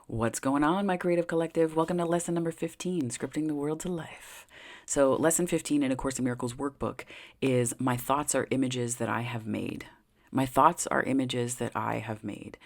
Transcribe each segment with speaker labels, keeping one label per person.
Speaker 1: What's going on, my creative collective? Welcome to lesson number 15, Scripting the World to Life. So, lesson 15 in A Course in Miracles workbook is My thoughts are images that I have made. My thoughts are images that I have made.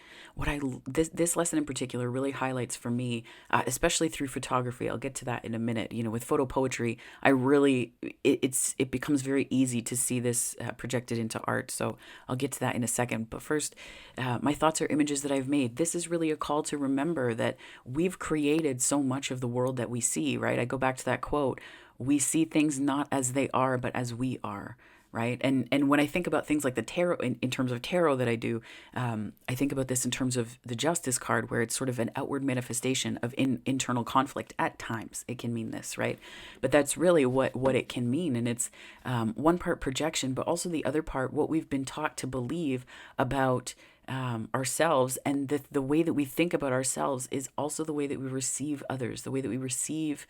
Speaker 1: This lesson in particular really highlights for me, especially through photography. I'll get to that in a minute. With photo poetry, it becomes very easy to see this projected into art. So I'll get to that in a second. But first, my thoughts are images that I've made. This is really a call to remember that we've created so much of the world that we see. Right? I go back to that quote: "We see things not as they are, but as we are." Right. And when I think about things like the tarot, in terms of tarot that I do, I think about this in terms of the Justice card, where it's sort of an outward manifestation of internal conflict. At times it can mean this, right? But that's really what it can mean. And it's one part projection, but also the other part, what we've been taught to believe about ourselves, and the way that we think about ourselves is also the way that we receive others, the way that we receive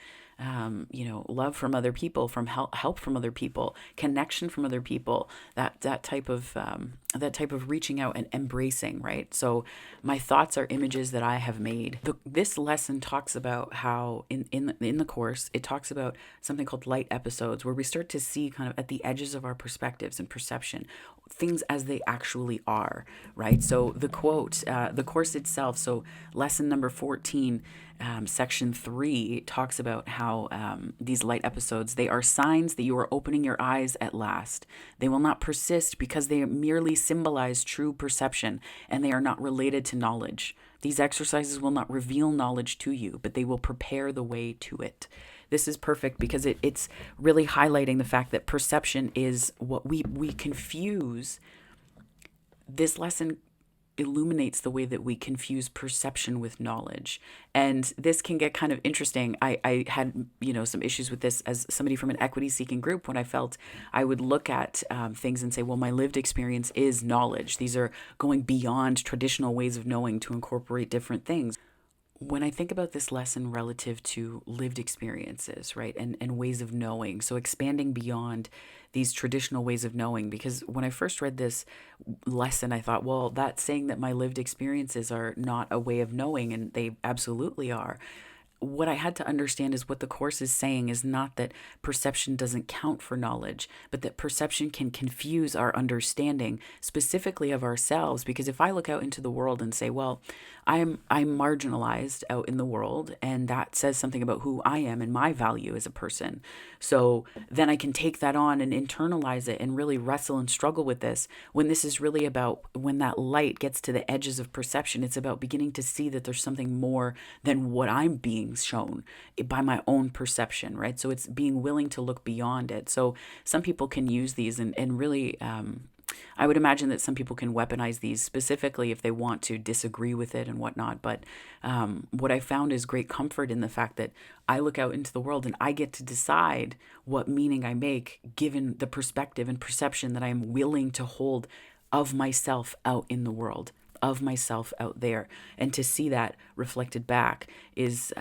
Speaker 1: love from other people, from help from other people, connection from other people, that type of reaching out and embracing, right? So my thoughts are images that I have made. This lesson talks about how in the course, it talks about something called light episodes, where we start to see kind of at the edges of our perspectives and perception, things as they actually are, right? So the quote, the course itself, so lesson number 14, section 3 talks about how these light episodes, they are signs that you are opening your eyes at last. They will not persist because they merely symbolize true perception, and they are not related to knowledge. These exercises will not reveal knowledge to you, but they will prepare the way to it. This is perfect because it's really highlighting the fact that perception is what we confuse. This lesson illuminates the way that we confuse perception with knowledge. And this can get kind of interesting. I had, some issues with this as somebody from an equity seeking group, when I felt I would look at things and say, well, my lived experience is knowledge. These are going beyond traditional ways of knowing to incorporate different things. When I think about this lesson relative to lived experiences, right, and ways of knowing, so expanding beyond these traditional ways of knowing, because when I first read this lesson, I thought, well, that's saying that my lived experiences are not a way of knowing, and they absolutely are. What I had to understand is what the course is saying is not that perception doesn't count for knowledge, but that perception can confuse our understanding specifically of ourselves. Because if I look out into the world and say, well, I'm marginalized out in the world, and that says something about who I am and my value as a person. So then I can take that on and internalize it and really wrestle and struggle with this, when this is really about, when that light gets to the edges of perception, it's about beginning to see that there's something more than what I'm being shown by my own perception, right? So it's being willing to look beyond it. So some people can use these and really, I would imagine that some people can weaponize these specifically if they want to disagree with it and whatnot. But what I found is great comfort in the fact that I look out into the world and I get to decide what meaning I make given the perspective and perception that I am willing to hold of myself out in the world, of myself out there. And to see that reflected back is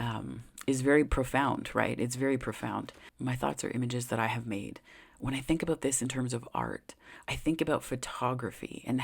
Speaker 1: very profound, right? It's very profound. My thoughts are images that I have made. When I think about this in terms of art, I think about photography and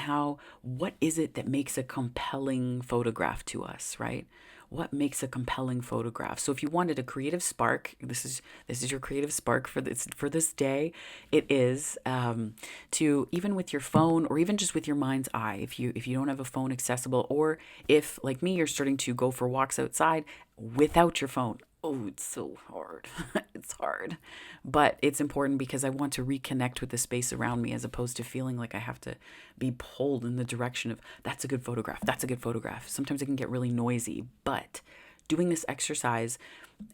Speaker 1: what is it that makes a compelling photograph to us, right? What makes a compelling photograph? So if you wanted a creative spark, this is your creative spark for this day. It is to, even with your phone or even just with your mind's eye, if you don't have a phone accessible, or if, like me, you're starting to go for walks outside without your phone. Oh, it's so hard. It's hard. But it's important because I want to reconnect with the space around me, as opposed to feeling like I have to be pulled in the direction of, that's a good photograph. That's a good photograph. Sometimes it can get really noisy, but doing this exercise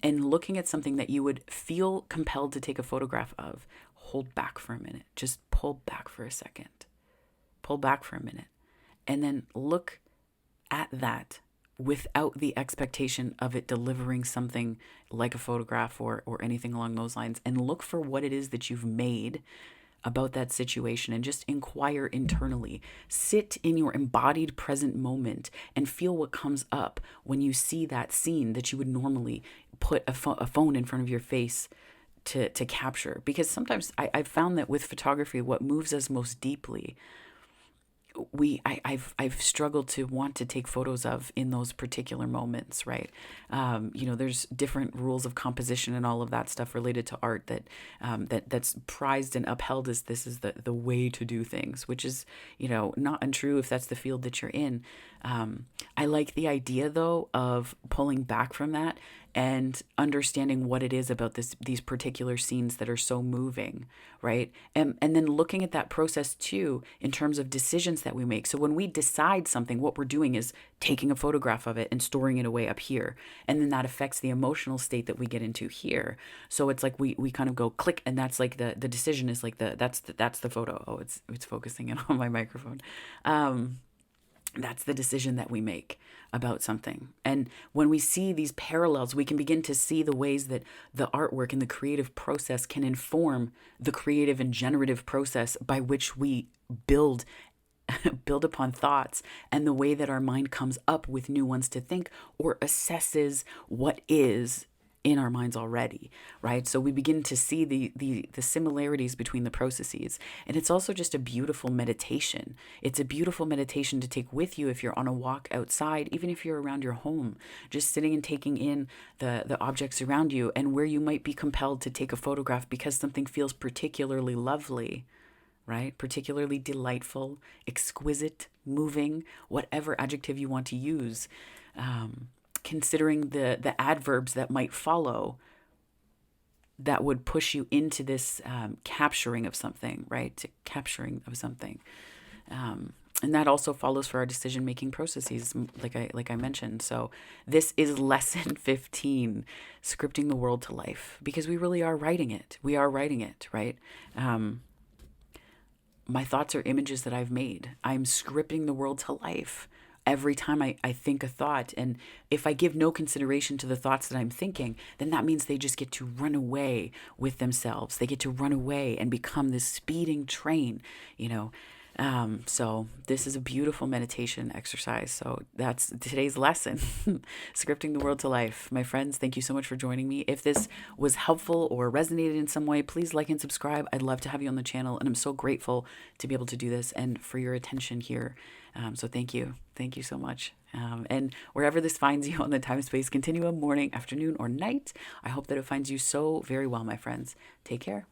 Speaker 1: and looking at something that you would feel compelled to take a photograph of, hold back for a minute. Just pull back for a second. Pull back for a minute. And then look at that without the expectation of it delivering something like a photograph or anything along those lines, and look for what it is that you've made about that situation, and just inquire internally. Sit in your embodied present moment and feel what comes up when you see that scene that you would normally put a phone in front of your face to capture. Because sometimes I've found that with photography, what moves us most deeply, I've struggled to want to take photos of in those particular moments, right? There's different rules of composition and all of that stuff related to art that's prized and upheld as this is the way to do things, which is, not untrue if that's the field that you're in. I like the idea though of pulling back from that and understanding what it is about these particular scenes that are so moving, right? And then looking at that process too in terms of decisions that we make. So when we decide something, what we're doing is taking a photograph of it and storing it away up here. And then that affects the emotional state that we get into here. So it's like we kind of go click, and that's like the decision is like that's the photo. Oh, it's focusing in on my microphone. That's the decision that we make about something. And when we see these parallels, we can begin to see the ways that the artwork and the creative process can inform the creative and generative process by which we build upon thoughts, and the way that our mind comes up with new ones to think or assesses what is in our minds already, right? So we begin to see the similarities between the processes. And it's also just a beautiful meditation. It's a beautiful meditation to take with you if you're on a walk outside, even if you're around your home, just sitting and taking in the objects around you, and where you might be compelled to take a photograph because something feels particularly lovely, right? Particularly delightful, exquisite, moving, whatever adjective you want to use. Considering the adverbs that might follow that would push you into this capturing of something, right? To capturing of something. And that also follows for our decision-making processes, like I mentioned. So this is lesson 15, scripting the world to life, because we really are writing it. We are writing it, right? My thoughts are images that I've made. I'm scripting the world to life every time I think a thought. And if I give no consideration to the thoughts that I'm thinking, then that means they just get to run away with themselves. They get to run away and become this speeding train, So this is a beautiful meditation exercise. So that's today's lesson, scripting the world to life. My friends, thank you so much for joining me. If this was helpful or resonated in some way, please like and subscribe. I'd love to have you on the channel, and I'm so grateful to be able to do this and for your attention here. So thank you. Thank you so much. And wherever this finds you on the time space continuum, morning, afternoon, or night, I hope that it finds you so very well, my friends. Take care.